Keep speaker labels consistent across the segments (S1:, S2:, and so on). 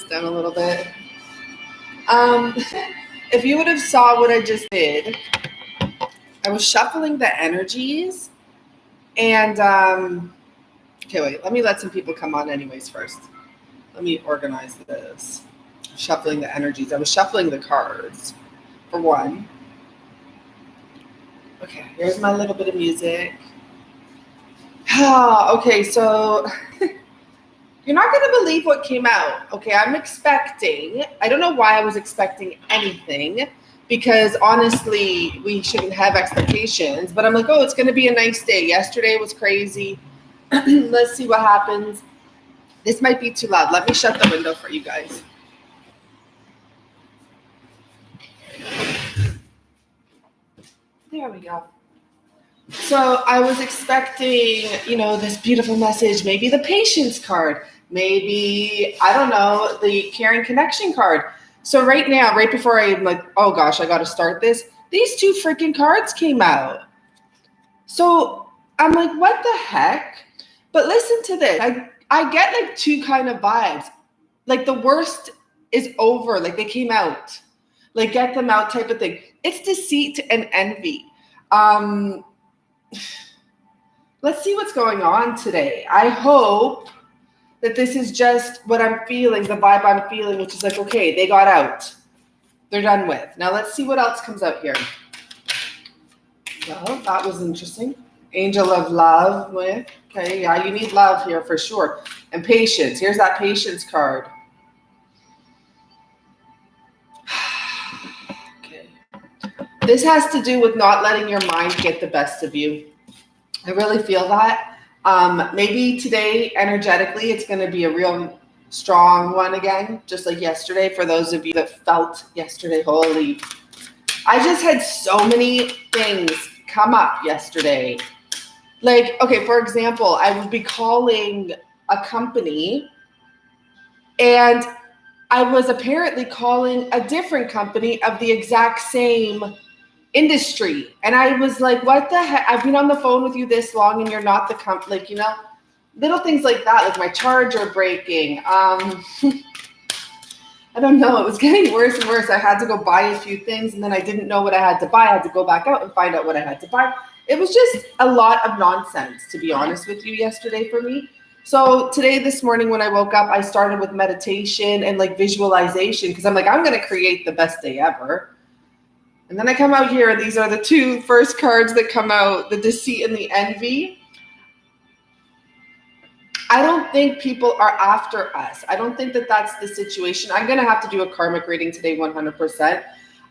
S1: down a little bit. If you would have saw what I just did, I was shuffling the energies and, okay, wait, let me let some people come on anyways first. Let me organize this. Shuffling the energies. I was shuffling the cards for one. Okay, here's my little bit of music. Okay, so you're not going to believe what came out. Okay, I'm expecting, I don't know why I was expecting anything, because honestly, we shouldn't have expectations, but I'm like, oh, it's going to be a nice day. Yesterday was crazy. Let's see what happens. This might be too loud. Let me shut the window for you guys. There we go. So I was expecting, this beautiful message, maybe the patience card, maybe, I don't know, the caring connection card. So right now, right before I'm like, oh gosh, I got to start this, these two freaking cards came out. So I'm like, what the heck? But listen to this. I get like two kind of vibes. Like the worst is over. Like they came out. Like get them out type of thing. It's deceit and envy. Let's see what's going on today. I hope that this is just what I'm feeling, the vibe I'm feeling, which is like, okay, they got out. They're done with. Now let's see what else comes out here. Well, that was interesting. Angel of love with, okay, yeah, you need love here for sure. And patience. Here's that patience card. Okay. This has to do with not letting your mind get the best of you. I really feel that. Maybe today, energetically, it's going to be a real strong one again, just like yesterday. For those of you that felt yesterday, holy. I just had so many things come up yesterday. Like, okay, for example, I would be calling a company and I was apparently calling a different company of the exact same industry. And I was like, what the heck? I've been on the phone with you this long and you're not the company, like, little things like that, like my charger breaking. I don't know. It was getting worse and worse. I had to go buy a few things and then I didn't know what I had to buy. I had to go back out and find out what I had to buy. It was just a lot of nonsense, to be honest with you, yesterday for me. So today, this morning, when I woke up, I started with meditation and like visualization because I'm like, I'm going to create the best day ever. And then I come out here and these are the two first cards that come out, the deceit and the envy. I don't think people are after us. I don't think that that's the situation. I'm going to have to do a karmic reading today, 100%.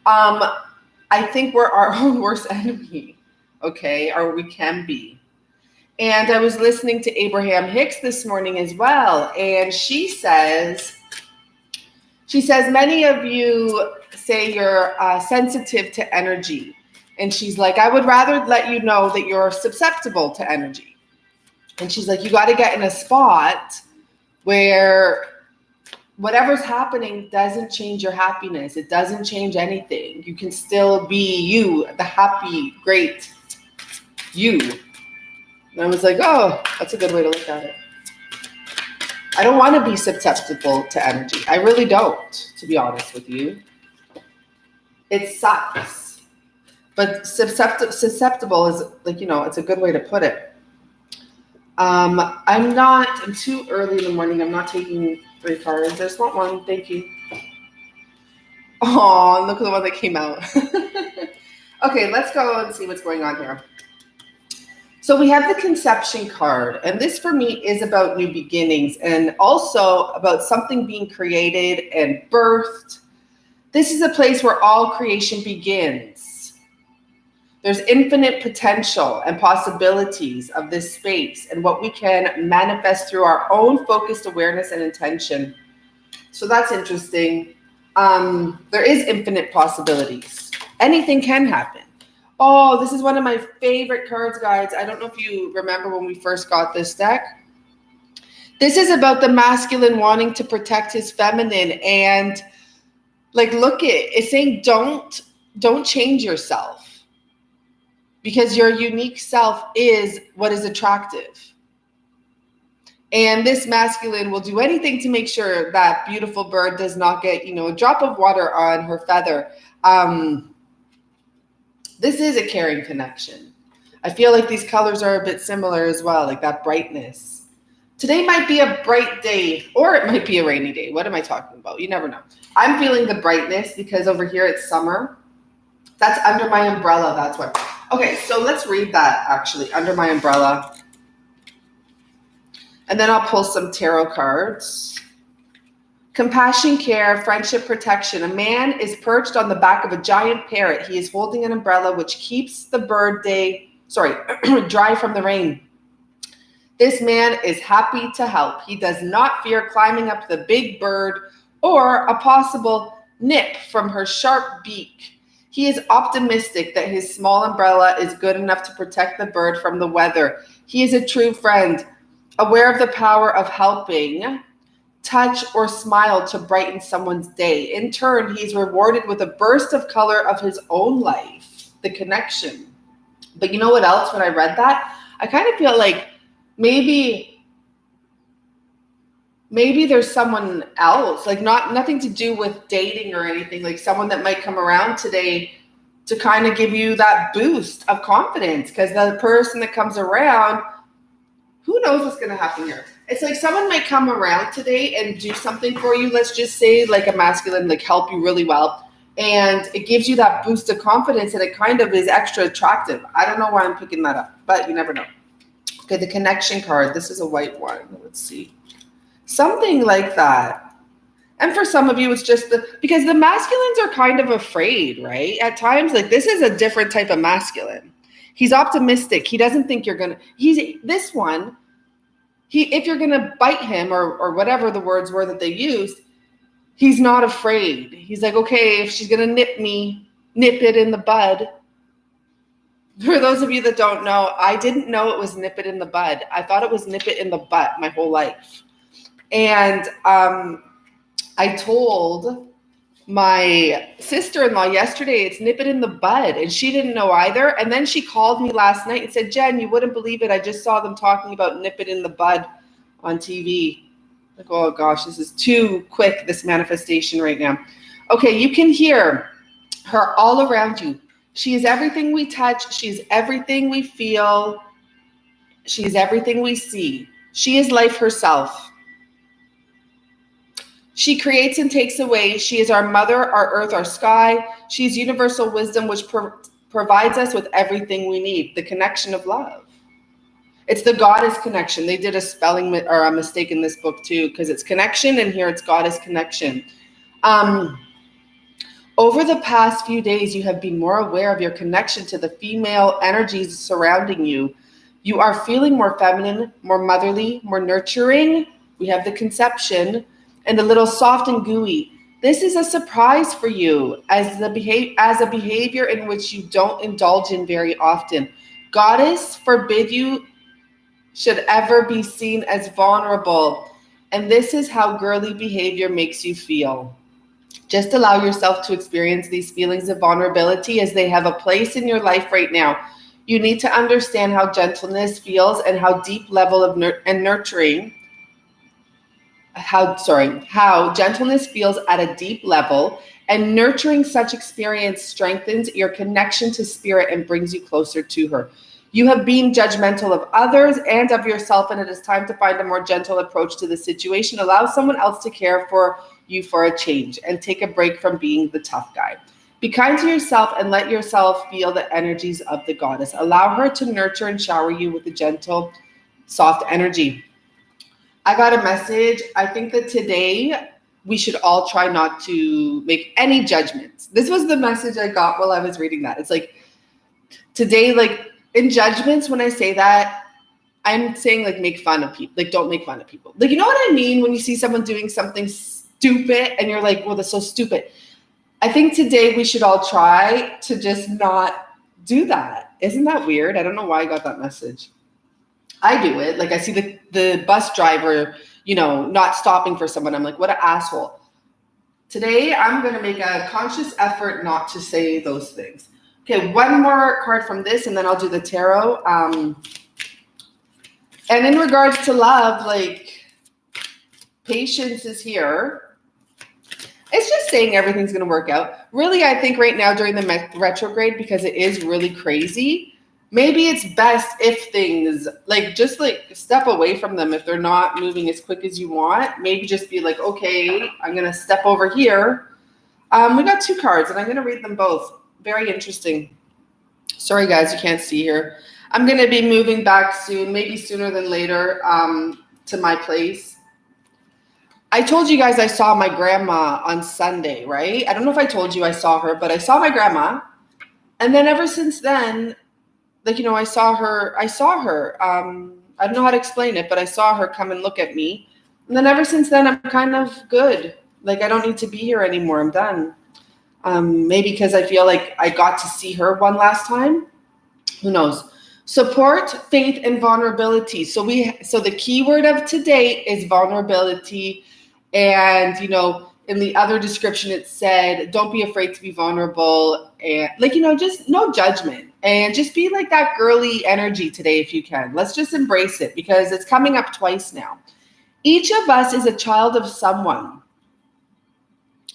S1: I think we're our own worst enemy, okay, or we can be. And I was listening to Abraham Hicks this morning as well, and she says, many of you say you're sensitive to energy. And she's like, I would rather let you know that you're susceptible to energy. And she's like, you got to get in a spot where whatever's happening doesn't change your happiness. It doesn't change anything. You can still be you, the happy, great you. And I was like, oh, that's a good way to look at it. I don't want to be susceptible to energy. I really don't, to be honest with you. It sucks. But susceptible is like, it's a good way to put it. I'm too early in the morning. I'm not taking 3 cards. There's not one. Thank you. Oh, look at the one that came out. Okay, let's go and see what's going on here. So we have the conception card, and this for me is about new beginnings and also about something being created and birthed. This is a place where all creation begins. There's infinite potential and possibilities of this space and what we can manifest through our own focused awareness and intention. So that's interesting. There is infinite possibilities. Anything can happen. Oh, this is one of my favorite cards, guys. I don't know if you remember when we first got this deck. This is about the masculine wanting to protect his feminine. And like, look, it's saying don't change yourself. Because your unique self is what is attractive. And this masculine will do anything to make sure that beautiful bird does not get, a drop of water on her feather. This is a caring connection. I feel like these colors are a bit similar as well, like that brightness. Today might be a bright day, or it might be a rainy day. What am I talking about? You never know. I'm feeling the brightness because over here it's summer. That's under my umbrella, that's why. Okay, so let's read that actually, under my umbrella. And then I'll pull some tarot cards. Compassion, care, friendship, protection. A man is perched on the back of a giant parrot. He is holding an umbrella which keeps the bird dry from the rain. This man is happy to help. He does not fear climbing up the big bird or a possible nip from her sharp beak. He is optimistic that his small umbrella is good enough to protect the bird from the weather. He is a true friend, aware of the power of helping, touch, or smile to brighten someone's day. In turn, he's rewarded with a burst of color of his own life, the connection. But you know what else? When I read that, I kind of feel like maybe there's someone else, like nothing to do with dating or anything, like someone that might come around today to kind of give you that boost of confidence, because the person that comes around, who knows what's going to happen here? It's like someone might come around today and do something for you. Let's just say like a masculine, like help you really well. And it gives you that boost of confidence and it kind of is extra attractive. I don't know why I'm picking that up, but you never know. Okay, the connection card. This is a white one. Let's see. Something like that. And for some of you, it's just because the masculines are kind of afraid, right? At times, like this is a different type of masculine. He's optimistic. He doesn't think you're going to, if you're going to bite him or whatever the words were that they used, he's not afraid. He's like, okay, if she's going to nip me, nip it in the bud. For those of you that don't know, I didn't know it was nip it in the bud. I thought it was nip it in the butt my whole life. And I told my sister-in-law yesterday, it's nip it in the bud. And she didn't know either. And then she called me last night and said, Jen, you wouldn't believe it. I just saw them talking about nip it in the bud on TV. Like, oh gosh, this is too quick, this manifestation right now. Okay, you can hear her all around you. She is everything we touch. She's everything we feel. She's everything we see. She is life herself. She creates and takes away. She is our mother, our earth, our sky. She is universal wisdom, which provides us with everything we need, the connection of love. It's the goddess connection. They did a spelling or a mistake in this book too, because it's connection and here it's goddess connection. Over the past few days, you have been more aware of your connection to the female energies surrounding you. You are feeling more feminine, more motherly, more nurturing. We have the conception and a little soft and gooey. This is a surprise for you as a behavior in which you don't indulge in very often. Goddess forbid you should ever be seen as vulnerable. And this is how girly behavior makes you feel. Just allow yourself to experience these feelings of vulnerability as they have a place in your life right now. You need to understand how gentleness feels and how deep level of nurturing, how gentleness feels at a deep level, and nurturing such experience strengthens your connection to spirit and brings you closer to her. You have been judgmental of others and of yourself, and it is time to find a more gentle approach to the situation. Allow someone else to care for you for a change and take a break from being the tough guy. Be kind to yourself and let yourself feel the energies of the goddess. Allow her to nurture and shower you with a gentle, soft energy. I got a message. I think that today we should all try not to make any judgments. This was the message I got while I was reading that. It's like today, like in judgments, when I say that, I'm saying like make fun of people. Like don't make fun of people. Like, you know what I mean? When you see someone doing something stupid and you're like, well, that's so stupid. I think today we should all try to just not do that. Isn't that weird? I don't know why I got that message. I do it. Like I see the bus driver, not stopping for someone. I'm like, what an asshole. Today, I'm going to make a conscious effort not to say those things. Okay, one more card from this, and then I'll do the tarot. And in regards to love, like, patience is here. It's just saying everything's going to work out. Really, I think right now during the retrograde, because it is really crazy, maybe it's best if things, like, just like step away from them if they're not moving as quick as you want. Maybe just be like, okay, I'm going to step over here. We got 2 cards, and I'm going to read them both. Very interesting. Sorry, guys, you can't see here. I'm going to be moving back soon, maybe sooner than later, to my place. I told you guys I saw my grandma on Sunday, right? I don't know if I told you I saw her, but I saw my grandma. And then ever since then, like, I saw her. I don't know how to explain it, but I saw her come and look at me. And then ever since then, I'm kind of good. Like, I don't need to be here anymore. I'm done. Maybe because I feel like I got to see her one last time. Who knows? Support, faith, and vulnerability. So the key word of today is vulnerability. And, in the other description, it said, don't be afraid to be vulnerable. And, just no judgment. And just be like that girly energy today if you can. Let's just embrace it because it's coming up twice now. Each of us is a child of someone.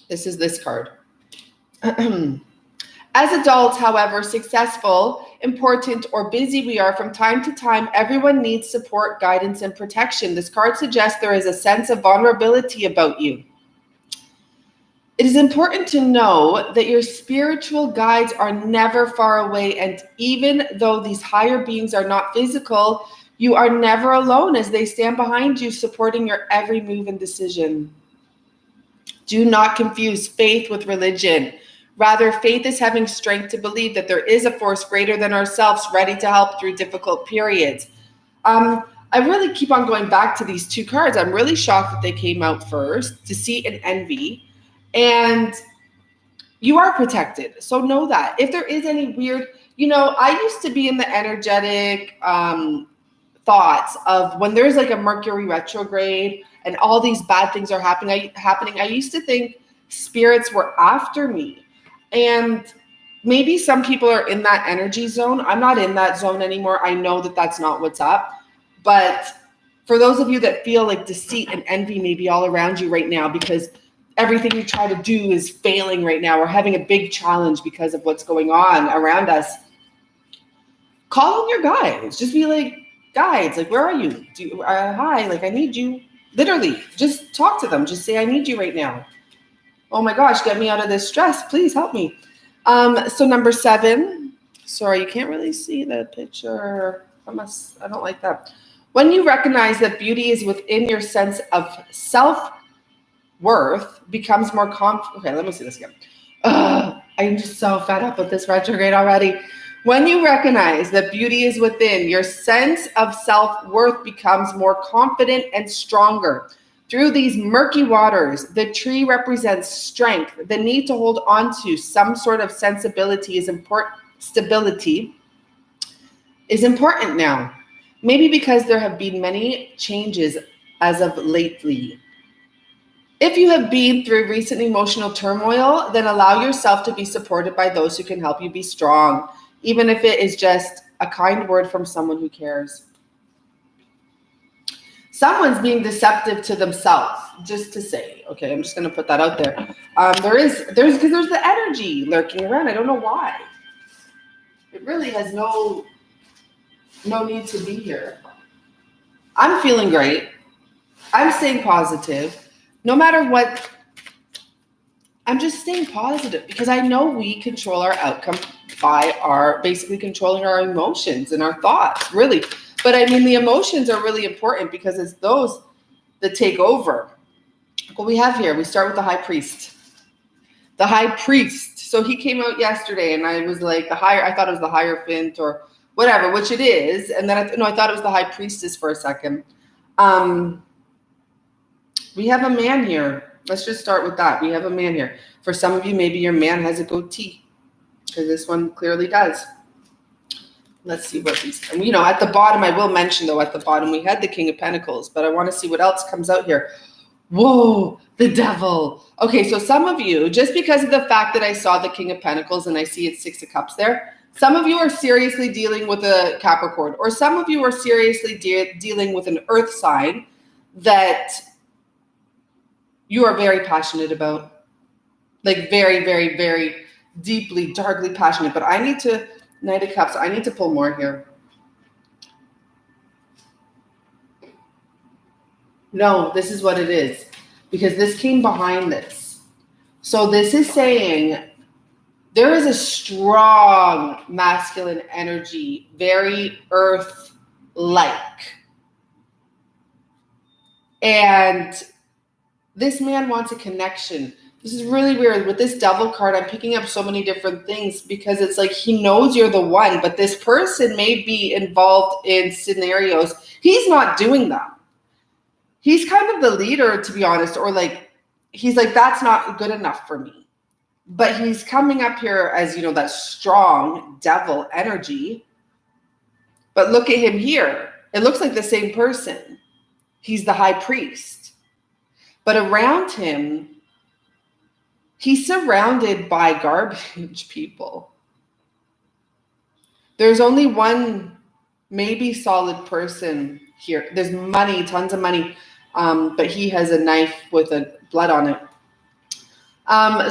S1: This is this card. As adults, however successful, important, or busy we are, from time to time, everyone needs support, guidance, and protection. This card suggests there is a sense of vulnerability about you. It is important to know that your spiritual guides are never far away, and even though these higher beings are not physical, you are never alone as they stand behind you, supporting your every move and decision. Do not confuse faith with religion. Rather, faith is having strength to believe that there is a force greater than ourselves ready to help through difficult periods. I really keep on going back to these 2 cards. I'm really shocked that they came out first, Deceit and Envy. And you are protected. So know that. If there is any weird, I used to be in the energetic thoughts of when there's like a Mercury retrograde and all these bad things are happening. I used to think spirits were after me. And maybe some people are in that energy zone. I'm not in that zone anymore. I know that that's not what's up. But for those of you that feel like deceit and envy may be all around you right now because everything you try to do is failing right now or having a big challenge because of what's going on around us, call on your guides. Just be like, guides, like, where are you? Hi, like, I need you. Literally, just talk to them. Just say, I need you right now. Oh my gosh, get me out of this stress. Please help me. So number 7, sorry, you can't really see the picture. I don't like that. When you recognize that beauty is within your sense of self-worth becomes more okay, let me see this again. I'm just so fed up with this retrograde already. When you recognize that beauty is within, your sense of self-worth becomes more confident and stronger. Through these murky waters, the tree represents strength. The need to hold on to some sort of sensibility is important. Stability is important now. Maybe because there have been many changes as of lately. If you have been through recent emotional turmoil, then allow yourself to be supported by those who can help you be strong, even if it is just a kind word from someone who cares. Someone's being deceptive to themselves, just to say. Okay, I'm just going to put that out there. There's the energy lurking around. I don't know why. It really has no need to be here. I'm feeling great. I'm staying positive. No matter what, I'm just staying positive because I know we control our outcome by basically controlling our emotions and our thoughts, really. But I mean, the emotions are really important because it's those that take over. What we have here, we start with the high priest. The high priest. So he came out yesterday and I was like, I thought it was the Hierophant or whatever, which it is. And then I thought it was the high priestess for a second. We have a man here. Let's just start with that. We have a man here. For some of you, maybe your man has a goatee because this one clearly does. Let's see what these, and at the bottom, I will mention though, at the bottom, we had the King of Pentacles, but I want to see what else comes out here. Whoa, the devil. Okay, so some of you, just because of the fact that I saw the King of Pentacles and I see it's 6 of Cups there, Some of you are seriously dealing with a Capricorn, or some of you are seriously dealing with an earth sign that you are very passionate about. Like very, very, very deeply, darkly passionate. But I need to, Knight of Cups, I need to pull more here. No, this is what it is. Because this came behind this. So this is saying there is a strong masculine energy, very earth-like. And this man wants a connection. This is really weird. With this Devil card, I'm picking up so many different things because it's like he knows you're the one, but this person may be involved in scenarios. He's not doing them. He's kind of the leader, to be honest, or like, he's like, that's not good enough for me. But he's coming up here as, you know, that strong devil energy. But look at him here. It looks like the same person. He's the high priest. But around him, he's surrounded by garbage people. There's only one maybe solid person here. There's money, tons of money. But he has a knife with a blood on it.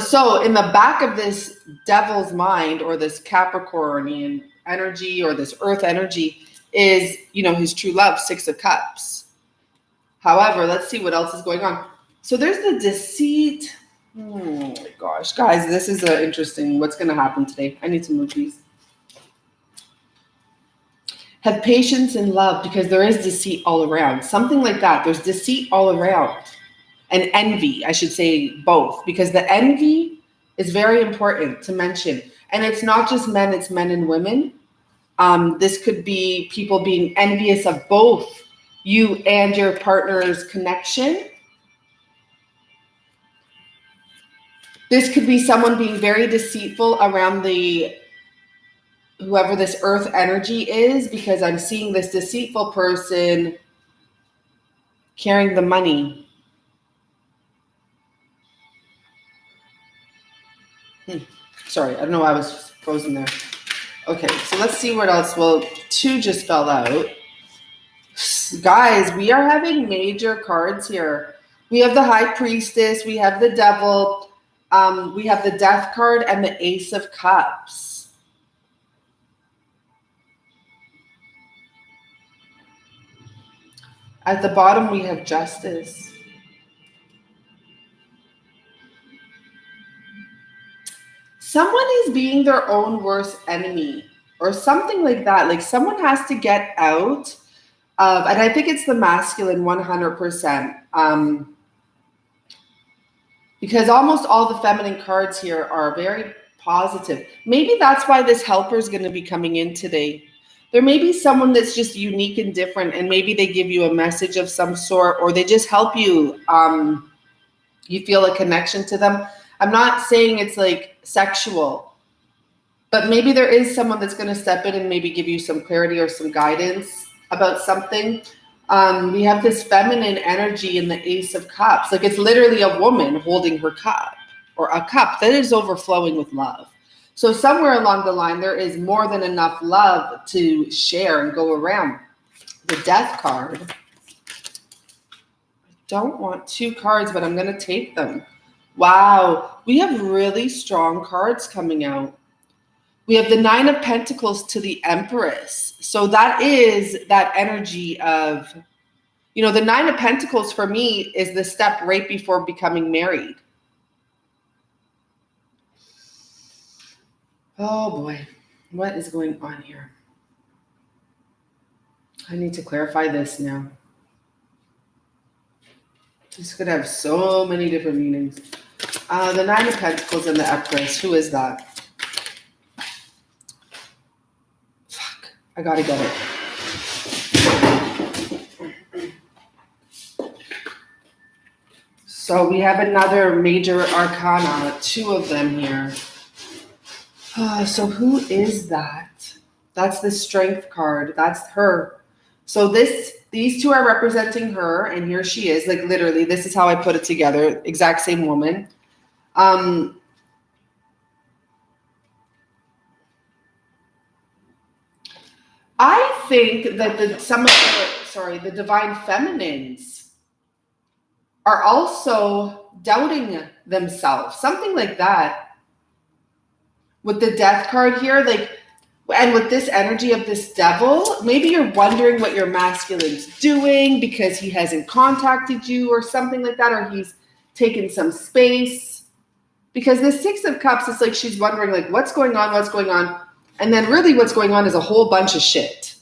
S1: So in the back of this devil's mind, or this Capricornian energy, or this earth energy, is, you know, his true love, Six of Cups. However, let's see what else is going on. So there's the deceit. Oh my gosh, guys, this is interesting. What's going to happen today? I need to move these. Have patience and love, because there is deceit all around. Something like that. There's deceit all around. And envy, I should say both, because the envy is very important to mention. And it's not just men, it's men and women. This could be people being envious of both you and your partner's connection. This could be someone being very deceitful around whoever this earth energy is, because I'm seeing this deceitful person carrying the money. Sorry, I don't know why I was frozen there. Okay, so let's see what else. Well, 2 just fell out. Guys, we are having major cards here. We have the High Priestess, we have the Devil, we have the Death card, and the Ace of Cups. At the bottom, we have Justice. Someone is being their own worst enemy, or something like that. Like someone has to get out of, and I think it's the masculine 100%. Because almost all the feminine cards here are very positive. Maybe that's why this helper is going to be coming in today. There may be someone that's just unique and different, and maybe they give you a message of some sort, or they just help you. You feel a connection to them. I'm not saying it's like sexual, but maybe there is someone that's going to step in and maybe give you some clarity or some guidance about something. We have this feminine energy in the Ace of Cups. Like it's literally a woman holding her cup, or a cup that is overflowing with love. So somewhere along the line, there is more than enough love to share and go around. The Death card. I don't want 2 cards, but I'm going to take them. Wow, we have really strong cards coming out. We have the 9 of Pentacles to the Empress. So that is that energy of, you know, the 9 of Pentacles for me is the step right before becoming married. Oh boy, what is going on here? I need to clarify this now. This could have so many different meanings. The 9 of Pentacles and the Empress. Who is that? Fuck. I gotta get it. So we have another major arcana. 2 of them here. So who is that? That's the Strength card. That's her. So these 2 are representing her, and here she is. Like literally, this is how I put it together. Exact same woman. I think that the divine feminines are also doubting themselves, something like that. With the death card here, like, and with this energy of this devil, maybe you're wondering what your masculine's doing because he hasn't contacted you or something like that, or he's taken some space. Because the Six of Cups is like she's wondering, like, what's going on? And then really what's going on is a whole bunch of shit.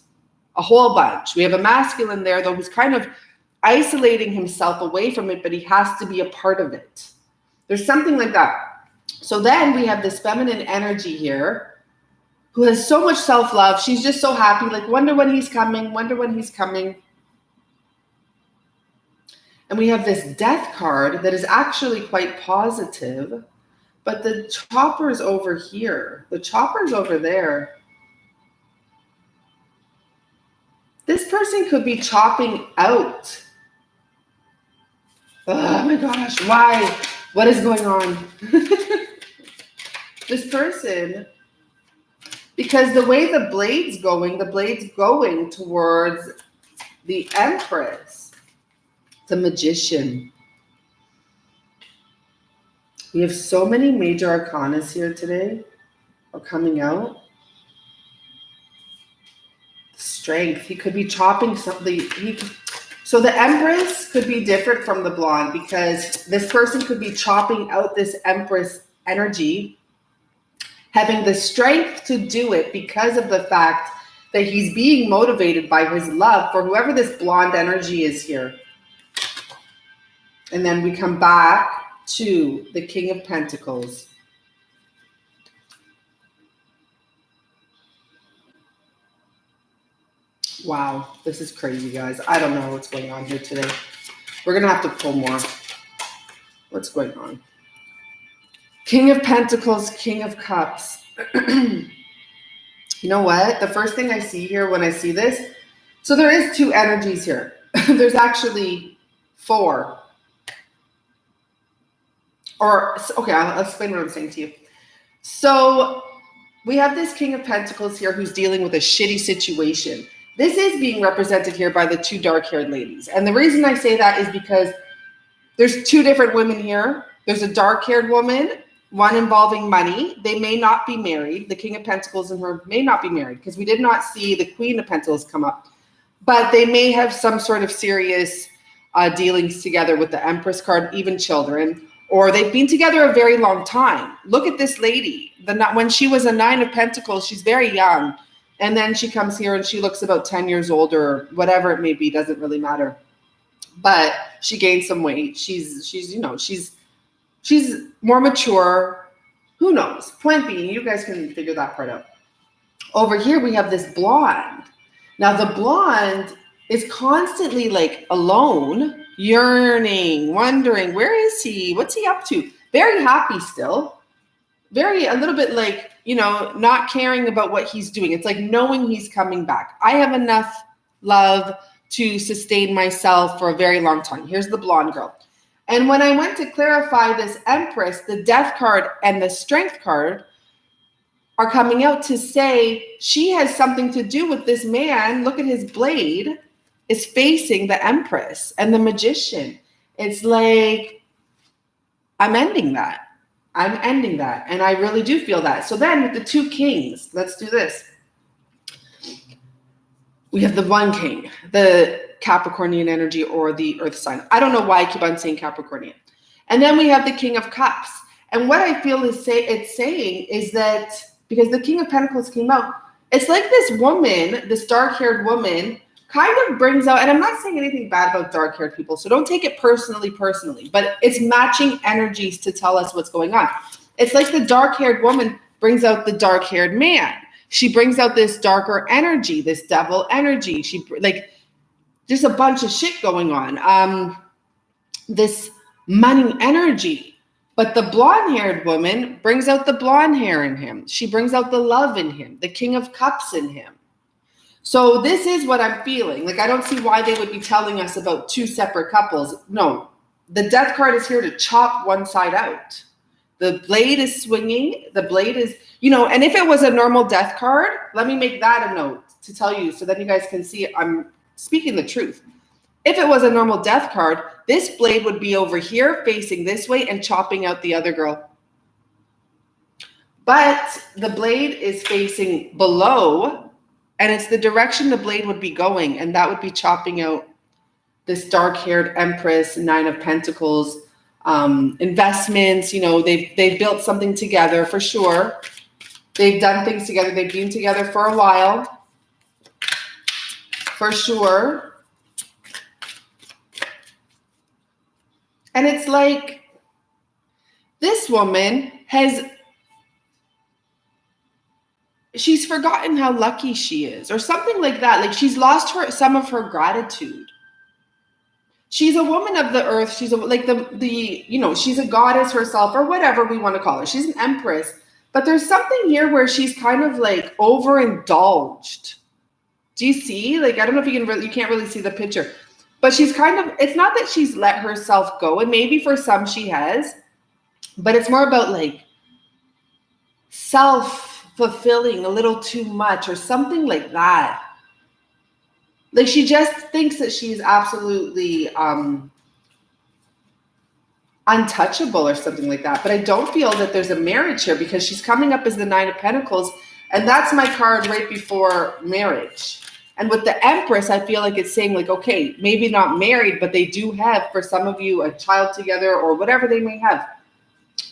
S1: A whole bunch. We have a masculine there, though, who's kind of isolating himself away from it, but he has to be a part of it. There's something like that. So then we have this feminine energy here who has so much self-love. She's just so happy, like, wonder when he's coming. And we have this death card that is actually quite positive, but the chopper's over here. The chopper's over there. This person could be chopping out. Oh my gosh, why? What is going on? This person, because the way the blade's going towards the Empress, the Magician. We have so many major arcanas here today are coming out. Strength. He could be chopping something. So the Empress could be different from the blonde because this person could be chopping out this Empress energy, having the strength to do it because of the fact that he's being motivated by his love for whoever this blonde energy is here. And then we come back to the King of Pentacles. Wow, this is crazy, guys. I don't know what's going on here today. We're going to have to pull more. What's going on? King of Pentacles, King of Cups. You know what? The first thing I see here when I see this, so there is two energies here. There's actually four. Okay, I'll explain what I'm saying to you. So we have this King of Pentacles here who's dealing with a shitty situation. This is being represented here by the two dark-haired ladies. And the reason I say that is because there's two different women here. There's a dark-haired woman, one involving money. They may not be married. The King of Pentacles and her may not be married because we did not see the Queen of Pentacles come up. But they may have some sort of serious dealings together with the Empress card, even children. Or they've been together a very long time. Look at this lady. When she was a Nine of Pentacles, she's very young. And then she comes here and she looks about 10 years older, or whatever it may be, doesn't really matter. But she gained some weight. She's more mature. Who knows? Point being, you guys can figure that part out. Over here, we have this blonde. Now, the blonde is constantly like alone, yearning, wondering, where is he? What's he up to? Very happy still. A little bit like, not caring about what he's doing. It's like knowing he's coming back. I have enough love to sustain myself for a very long time. Here's the blonde girl. And when I went to clarify this Empress, the Death card and the Strength card are coming out to say she has something to do with this man. Look at his blade is facing the Empress and the Magician. It's like, I'm ending that. And I really do feel that. So then with the two kings, let's do this. We have the one king, the Capricornian energy or the earth sign. I don't know why I keep on saying Capricornian. And then we have the King of Cups. And what I feel it's saying is that because the King of Pentacles came out, it's like this woman, this dark-haired woman, kind of brings out, and I'm not saying anything bad about dark-haired people, so don't take it personally, but it's matching energies to tell us what's going on. It's like the dark-haired woman brings out the dark-haired man. She brings out this darker energy, this devil energy. There's a bunch of shit going on. This money energy. But the blonde-haired woman brings out the blonde hair in him. She brings out the love in him, the King of Cups in him. So this is what I'm feeling. Like, I don't see why they would be telling us about two separate couples. No, the Death card is here to chop one side out. The blade is swinging. The blade is, and if it was a normal death card, let me make that a note to tell you so that you guys can see I'm speaking the truth. If it was a normal death card, this blade would be over here facing this way and chopping out the other girl. But the blade is facing below, and it's the direction the blade would be going, and that would be chopping out this dark-haired Empress, 9 of Pentacles, investments. They've built something together for sure. They've done things together. They've been together for a while, for sure. And it's like this woman she's forgotten how lucky she is, or something like that. Like she's lost some of her gratitude. She's a woman of the earth. She's she's a goddess herself, or whatever we want to call her. She's an empress, but there's something here where she's kind of like overindulged. Do you see? Like, I don't know if you can't really see the picture, but she's kind of, it's not that she's let herself go, and maybe for some she has, but it's more about like self-fulfilling a little too much or something like that. Like she just thinks that she's absolutely untouchable or something like that. But I don't feel that there's a marriage here, because she's coming up as the 9 of Pentacles, and that's my card right before marriage. And with the Empress, I feel like it's saying like, okay, maybe not married, but they do have, for some of you, a child together or whatever they may have.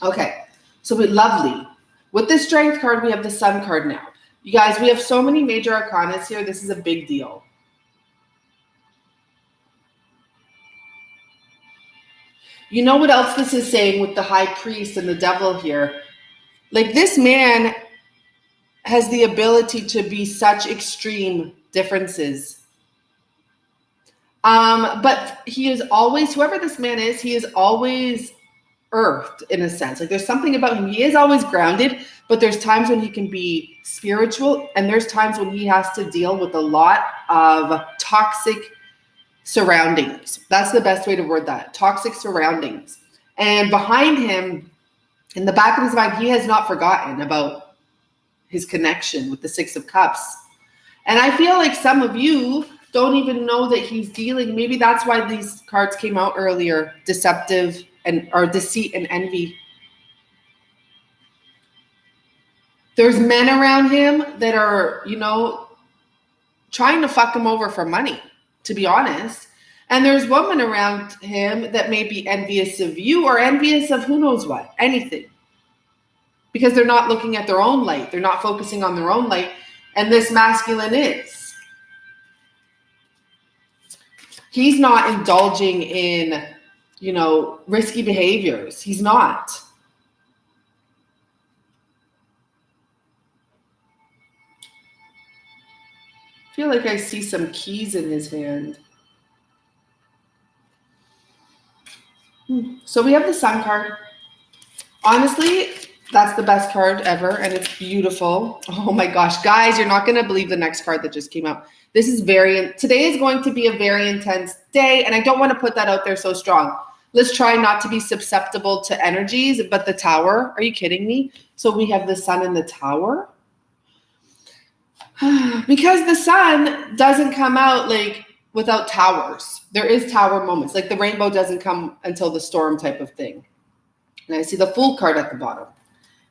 S1: Okay, so lovely. With the Strength card, we have the Sun card now. You guys, we have so many major arcanas here. This is a big deal. You know what else this is saying with the High Priest and the Devil here? Like, this man has the ability to be such extreme differences. But he is always, whoever this man is, he is always earthed in a sense. Like there's something about him. He is always grounded, but there's times when he can be spiritual, and there's times when he has to deal with a lot of toxic surroundings. That's the best way to word that. Toxic surroundings. And behind him, in the back of his mind, he has not forgotten about his connection with the 6 of Cups. And I feel like some of you don't even know that he's dealing. Maybe that's why these cards came out earlier. Deceptive or deceit and envy. There's men around him that are, trying to fuck him over for money, to be honest. And there's women around him that may be envious of you, or envious of who knows what, anything. Because they're not looking at their own light. They're not focusing on their own light. And this masculine is. He's not indulging in, risky behaviors. He's not. I feel like I see some keys in his hand. So we have the Sun card. Honestly, that's the best card ever, and it's beautiful. Oh my gosh, guys, you're not going to believe the next card that just came out. This is today is going to be a very intense day, and I don't want to put that out there so strong. Let's try not to be susceptible to energies, but the Tower, are you kidding me? So we have the Sun and the Tower. Because the Sun doesn't come out like without towers. There is tower moments. Like the rainbow doesn't come until the storm type of thing. And I see the Fool card at the bottom.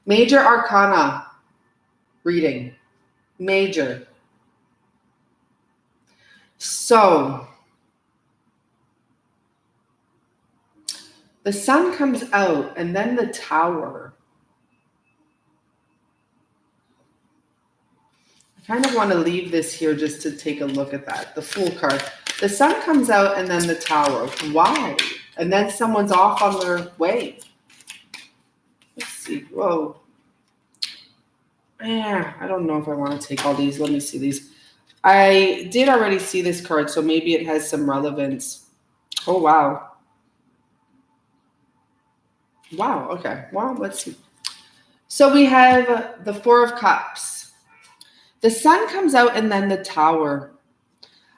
S1: Major Arcana reading. Major. So the Sun comes out, and then the Tower. I kind of want to leave this here just to take a look at that. The Fool card. The Sun comes out, and then the Tower. Why? And then someone's off on their way. Let's see. Whoa. I don't know if I want to take all these. Let me see these. I did already see this card, so maybe it has some relevance. Oh, wow. Wow, okay. Well, let's see. So we have the Four of Cups. The Sun comes out, and then the Tower.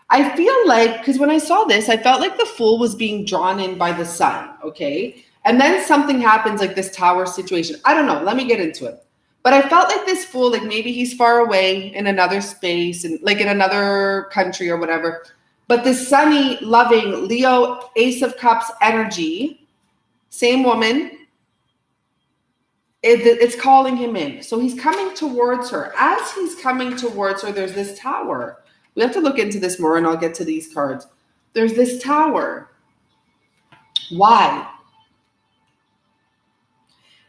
S1: I feel like, because when I saw this, I felt like the Fool was being drawn in by the Sun, okay? And then something happens, like this tower situation. I don't know. Let me get into it. But I felt like this fool, like maybe he's far away in another space and like in another country or whatever. But this sunny, loving Leo, Ace of Cups energy, same woman, it's calling him in. So he's coming towards her. As he's coming towards her, there's this tower. We have to look into this more, and I'll get to these cards. There's this tower. Why?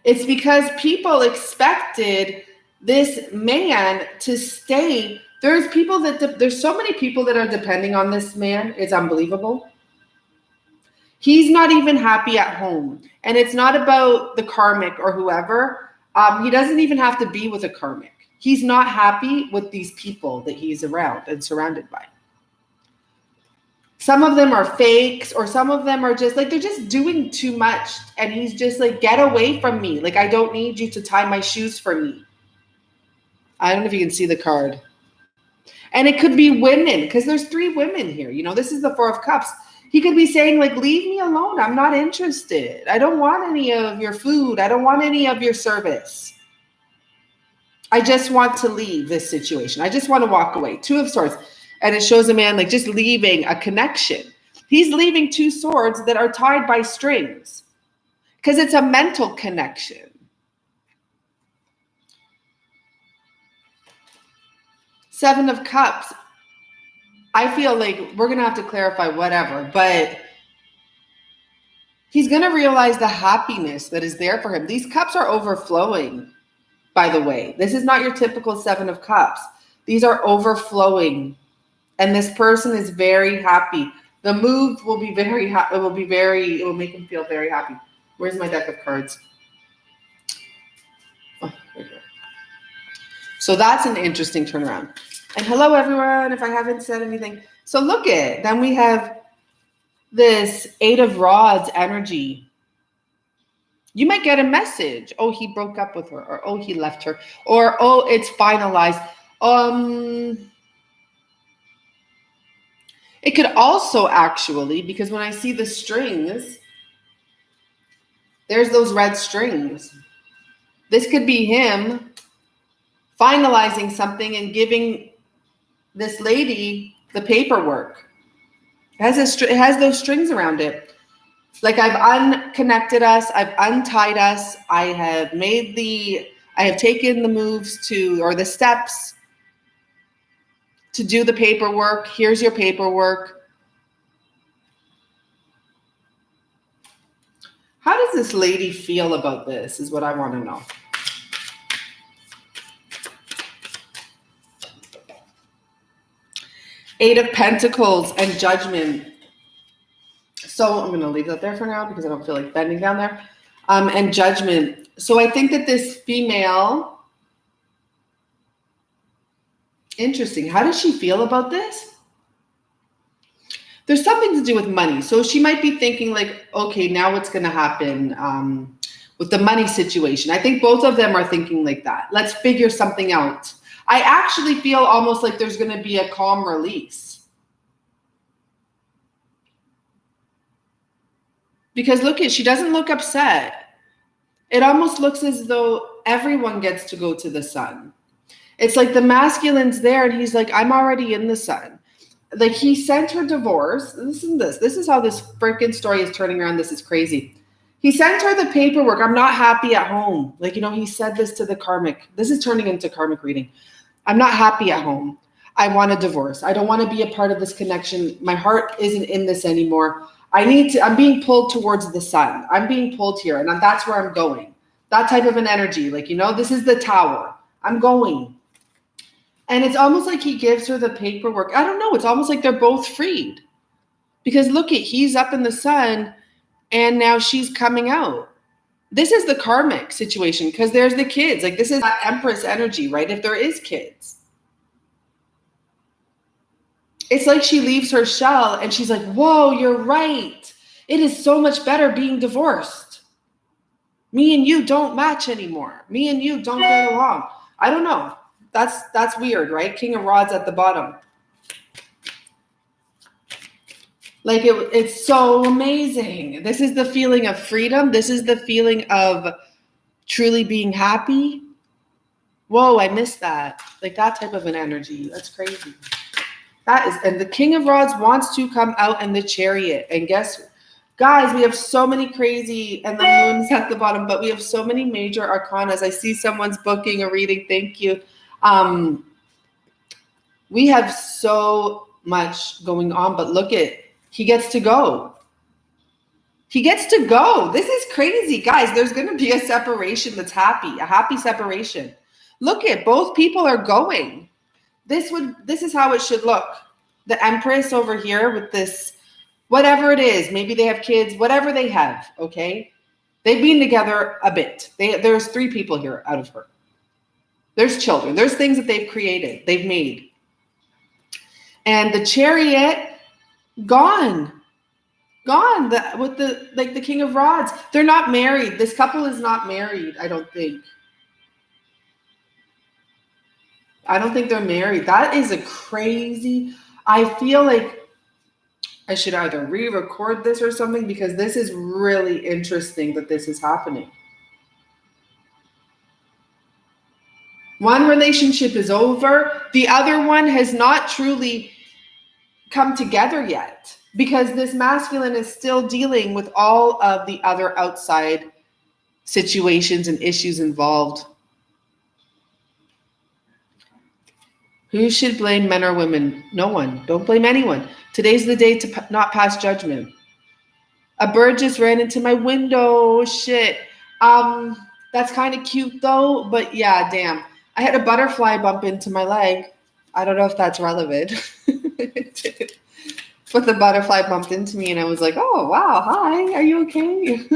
S1: It's because people expected this man to stay. There's so many people that are depending on this man. It's unbelievable. He's not even happy at home. And it's not about the karmic or whoever. He doesn't even have to be with a karmic. He's not happy with these people that he's around and surrounded by. Some of them are fakes, or some of them are just like, they're just doing too much. And he's just like, get away from me. Like, I don't need you to tie my shoes for me. I don't know if you can see the card. And it could be women, because there's 3 women here. You know, this is the 4 of Cups. He could be saying, like, leave me alone. I'm not interested. I don't want any of your food. I don't want any of your service. I just want to leave this situation. I just want to walk away. 2 of Swords. And it shows a man like just leaving a connection. He's leaving 2 swords that are tied by strings because it's a mental connection. Seven of Cups. I feel like we're going to have to clarify whatever, but he's going to realize the happiness that is there for him. These cups are overflowing, by the way. This is not your typical 7 of Cups. These are overflowing. And this person is very happy. The move will be very happy. It will make him feel very happy. Where's my deck of cards? Oh, right here. So that's an interesting turnaround. And hello, everyone, if I haven't said anything. So look at, then we have this 8 of Rods energy. You might get a message. Oh, he broke up with her. Or, oh, he left her. Or, oh, it's finalized. It could also actually, because when I see the strings, there's those red strings. This could be him finalizing something and giving this lady the paperwork. It has those strings around it. Like, I've unconnected us. I've untied us. I have taken the moves or the steps to do the paperwork. Here's your paperwork. How does this lady feel about this is what I want to know. Eight of Pentacles and Judgment. So I'm going to leave that there for now because I don't feel like bending down there. And Judgment. So I think that this female, interesting. How does she feel about this? There's something to do with money. So she might be thinking like, okay, now what's going to happen with the money situation? I think both of them are thinking like that. Let's figure something out. I actually feel almost like there's going to be a calm release. Because she doesn't look upset. It almost looks as though everyone gets to go to the sun. It's like the masculine's there and he's like, I'm already in the sun. Like, he sent her divorce. Listen to this. This is how this freaking story is turning around. This is crazy. He sent her the paperwork. I'm not happy at home. Like, he said this to the karmic. This is turning into karmic reading. I'm not happy at home. I want a divorce. I don't want to be a part of this connection. My heart isn't in this anymore. I'm being pulled towards the sun. I'm being pulled here, and that's where I'm going. That type of an energy. Like, this is the tower. I'm going. And it's almost like he gives her the paperwork. I don't know. It's almost like they're both freed. Because he's up in the sun, and now she's coming out. This is the karmic situation because there's the kids. Like, this is that Empress energy, right? If there is kids. It's like she leaves her shell and she's like, whoa, you're right. It is so much better being divorced. Me and you don't match anymore. Me and you don't get along. I don't know. That's weird, right? King of Rods at the bottom. Like it's so amazing. This is the feeling of freedom. This is the feeling of truly being happy. Whoa, I missed that. Like that type of an energy. That's crazy. That is, and the King of Rods wants to come out in the Chariot. And guys, we have so many crazy, and the moon's at the bottom, but we have so many major arcanas. I see someone's booking a reading. Thank you. We have so much going on, but look at, he gets to go. He gets to go. This is crazy, guys. There's going to be a separation that's happy, a happy separation. Look at, both people are going. This is how it should look. The Empress over here with this, whatever it is, maybe they have kids, whatever they have, okay? They've been together a bit. There's 3 people here out of her. There's children. There's things that they've created, they've made. And the Chariot, gone. With the King of Rods. They're not married. This couple is not married, I don't think. I don't think they're married. That is a crazy, I feel like I should either re-record this or something, because this is really interesting that this is happening. One relationship is over. The other one has not truly come together yet, because this masculine is still dealing with all of the other outside situations and issues involved. Who should blame, men or women? No one. Don't blame anyone. Today's the day to not pass judgment. A bird just ran into my window. Shit. That's kind of cute though, but yeah, damn. I had a butterfly bump into my leg. I don't know if that's relevant. But the butterfly bumped into me and I was like, oh, wow, hi, are you okay?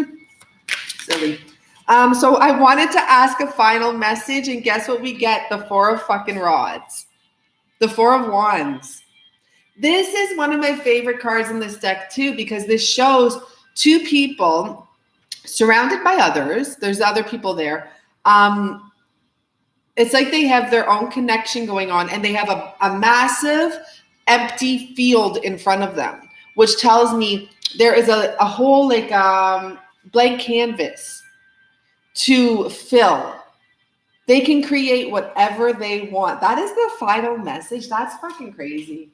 S1: Silly. So I wanted to ask a final message, and guess what we get? The 4 of fucking rods. The 4 of wands. This is one of my favorite cards in this deck too, because this shows 2 people surrounded by others. There's other people there. It's like they have their own connection going on, and they have a massive empty field in front of them, which tells me there is a whole like blank canvas to fill. They can create whatever they want. That is the final message. That's fucking crazy.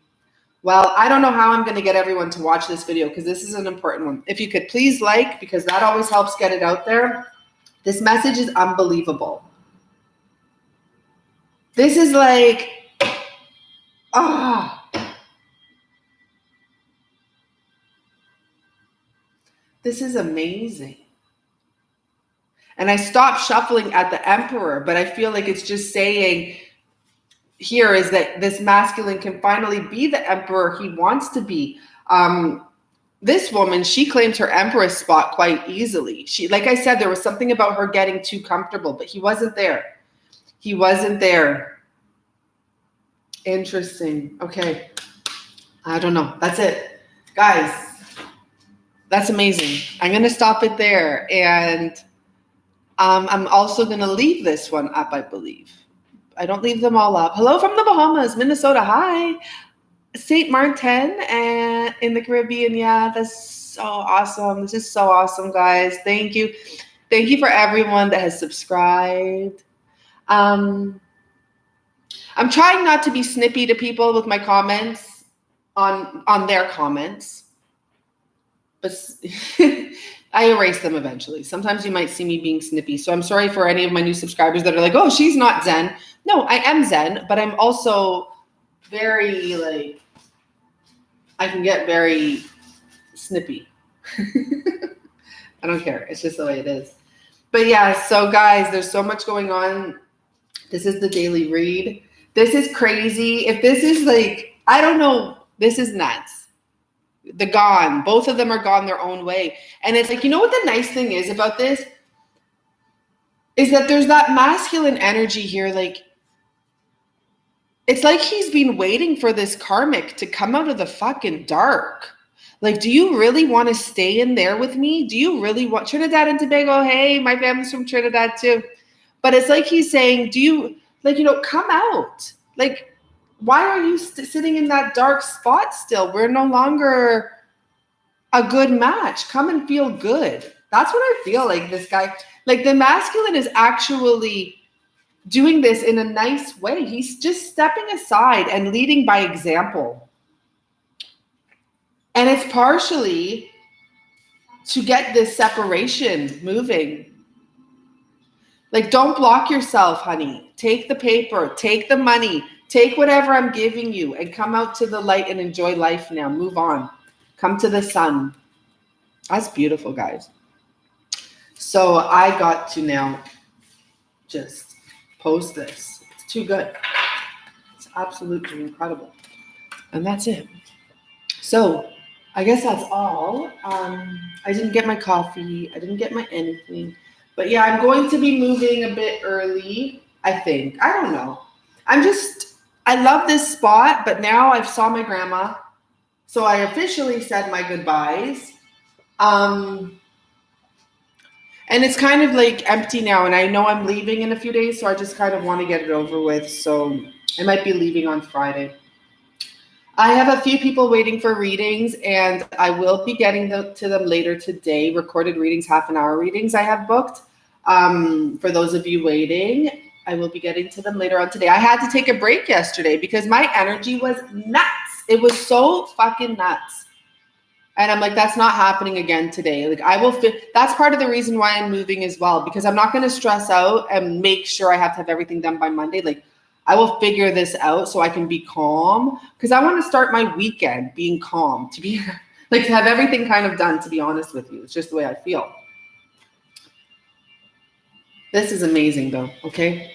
S1: Well, I don't know how I'm going to get everyone to watch this video, because this is an important one. If you could please like, because that always helps get it out there. This message is unbelievable. This is like, this is amazing. And I stopped shuffling at the Emperor, but I feel like it's just saying here is that this masculine can finally be the Emperor he wants to be. This woman, she claimed her Empress spot quite easily. She, like I said, there was something about her getting too comfortable, but he wasn't there. He wasn't there. Interesting. Okay. I don't know. That's it. Guys, that's amazing. I'm going to stop it there. And I'm also going to leave this one up, I believe. I don't leave them all up. Hello from the Bahamas, Minnesota. Hi. St. Martin and in the Caribbean. Yeah, that's so awesome. This is so awesome, guys. Thank you. Thank you for everyone that has subscribed. I'm trying not to be snippy to people with my comments on their comments, but I erase them eventually. Sometimes you might see me being snippy. So I'm sorry for any of my new subscribers that are like, oh, she's not Zen. No, I am Zen, but I'm also very like, I can get very snippy. I don't care. It's just the way it is. But yeah, so guys, there's so much going on. This is the daily read. This is crazy. If this is like, I don't know, this is nuts. The gone. Both of them are gone their own way. And it's like, you know what the nice thing is about this? Is that there's that masculine energy here. Like, it's like he's been waiting for this karmic to come out of the fucking dark. Like, do you really want to stay in there with me? Do you really want Trinidad and Tobago? Hey, my family's from Trinidad too. But it's like he's saying, do you, like, you know, come out. Like, why are you sitting in that dark spot still? We're no longer a good match. Come and feel good. That's what I feel like this guy, like the masculine is actually doing this in a nice way. He's just stepping aside and leading by example. And it's partially to get this separation moving. Like, don't block yourself, honey. Take the paper, take the money, take whatever I'm giving you and come out to the light and enjoy life now. Move on. Come to the sun. That's beautiful, guys. So I got to now just post this. It's too good. It's absolutely incredible. And that's it. So I guess that's all. I didn't get my coffee. I didn't get my anything. But yeah, I'm going to be moving a bit early, I think. I don't know. I love this spot, but now I've saw my grandma. So I officially said my goodbyes. And it's kind of like empty now. And I know I'm leaving in a few days, so I just kind of want to get it over with. So I might be leaving on Friday. I have a few people waiting for readings, and I will be getting to them later today. Recorded readings, half-an-hour readings I have booked. For those of you waiting, I will be getting to them later on today. I had to take a break yesterday because my energy was nuts. It was so fucking nuts. And I'm like, that's not happening again today. Like, I will fit. That's part of the reason why I'm moving as well, because I'm not going to stress out and make sure I have to have everything done by Monday. Like, I will figure this out so I can be calm, because I want to start my weekend being calm, to be like, to have everything kind of done, to be honest with you. It's just the way I feel. This is amazing though. Okay.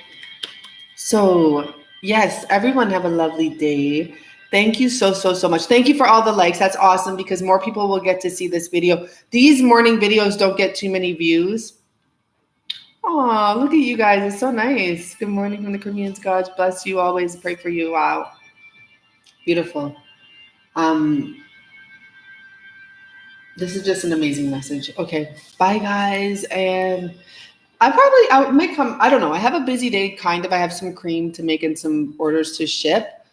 S1: So yes, everyone have a lovely day. Thank you so much. Thank you for all the likes. That's awesome, because more people will get to see this video. These morning videos don't get too many views. Oh, look at you guys. It's so nice. Good morning from the Caribbeans. God bless you. Always pray for you. Wow. Beautiful. This is just an amazing message. Okay. Bye, guys. And I might come. I don't know. I have a busy day, kind of. I have some cream to make and some orders to ship.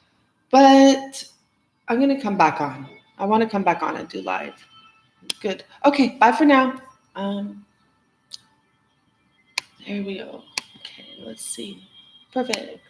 S1: But I'm going to come back on. I want to come back on and do live. Good. Okay. Bye for now. There we go. Okay. Let's see. Perfect.